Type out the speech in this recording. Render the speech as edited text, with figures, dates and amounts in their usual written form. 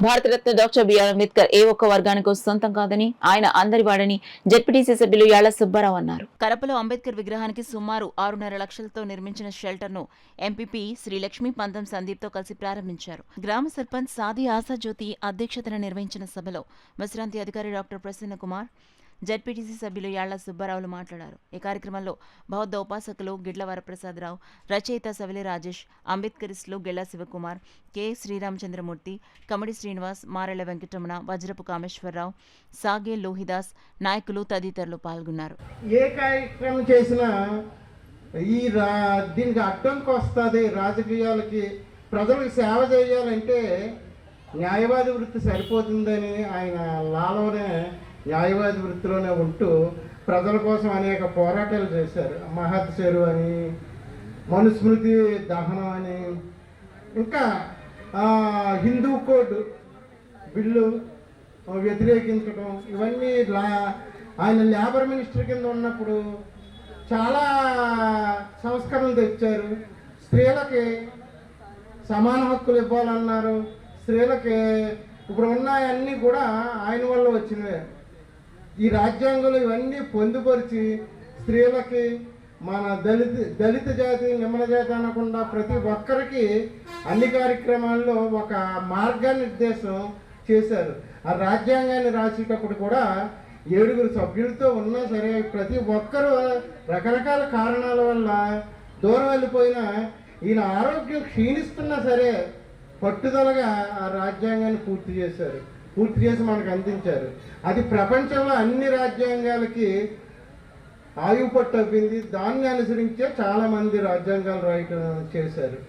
Bharat Ratna doctor BR Ambedkar ఏ ఒక్క వర్గానికి సొంతం కాదని, ఆయన అందరి వాడని జెడ్పీటీసీ సభ్యులు యాళ్ల సుబ్బారావు అన్నారు. కరపలో అంబేద్కర్ విగ్రహానికి సుమారు 6.5 లక్షలతో నిర్మించిన షెల్టర్ను ఎంపీపీ శ్రీలక్ష్మి పంతం సందీప్తో కలిసి ప్రారంభించారు. గ్రామ సర్పంచ్ సాది ఆశాజ్యోతి అధ్యక్షతన నిర్వహించిన సభలో విశ్రాంతి అధికారి డాక్టర్ ప్రసన్న కుమార్, జెడ్పీటీసీ సభ్యులు యాళ్ల సుబ్బారావులు మాట్లాడారు. ఈ కార్యక్రమంలో బౌద్ధ ఉపాసకులు గిడ్ల వరప్రసాదరావు, రచయిత సవిలి రాజేష్, అంబేద్కరిస్టులు గిళ్ల శివకుమార్, కె శ్రీరామచంద్రమూర్తి, కమడి శ్రీనివాస్, మారెళ్ల వెంకటరమణ, వజ్రపు కామేశ్వరరావు, సాగే లోహిదాస్, నాయకులు తదితరులు పాల్గొన్నారు. ఏ కార్యక్రమం చేసినా దీనికి అడ్డంకి వస్తుంది. రాజకీయాలకి ప్రజలకు సేవ చేయాలంటే న్యాయవాది వృత్తి సరిపోతుందని ఆయన లాలోనే న్యాయవాది వృత్తిలోనే ఉంటూ ప్రజల కోసం అనేక పోరాటాలు చేశారు. మహత్ చెరువు అని, మనుస్మృతి దహనం అని, ఇంకా హిందూ కోడ్ బిల్లు వ్యతిరేకించడం, ఇవన్నీ ఆయన లేబర్ మినిస్టర్ కింద ఉన్నప్పుడు చాలా సంస్కరణలు తెచ్చారు. స్త్రీలకి సమాన హక్కులు ఇవ్వాలన్నారు. స్త్రీలకి ఇప్పుడు ఉన్నాయన్నీ కూడా ఆయన వల్ల వచ్చినవే. ఈ రాజ్యాంగంలో ఇవన్నీ పొందుపరిచి స్త్రీలకి, మన దళిత జాతి, నిమ్మల జాతి అనకుండా ప్రతి ఒక్కరికి అన్ని కార్యక్రమాల్లో ఒక మార్గనిర్దేశం చేశారు. ఆ రాజ్యాంగాన్ని రాసేటప్పుడు కూడా 7 సభ్యులతో ఉన్నా సరే ప్రతి ఒక్కరూ రకరకాల కారణాల వల్ల దూరం వెళ్ళిపోయినా, ఈయన ఆరోగ్యం క్షీణిస్తున్నా సరే పట్టుదలగా ఆ రాజ్యాంగాన్ని పూర్తి చేసి మనకు అందించారు. అది ప్రపంచంలో అన్ని రాజ్యాంగాలకి ఆయువు పట్టు అవ్వింది. దాన్ని అనుసరించే చాలామంది రాజ్యాంగాలు రాయటం చేశారు.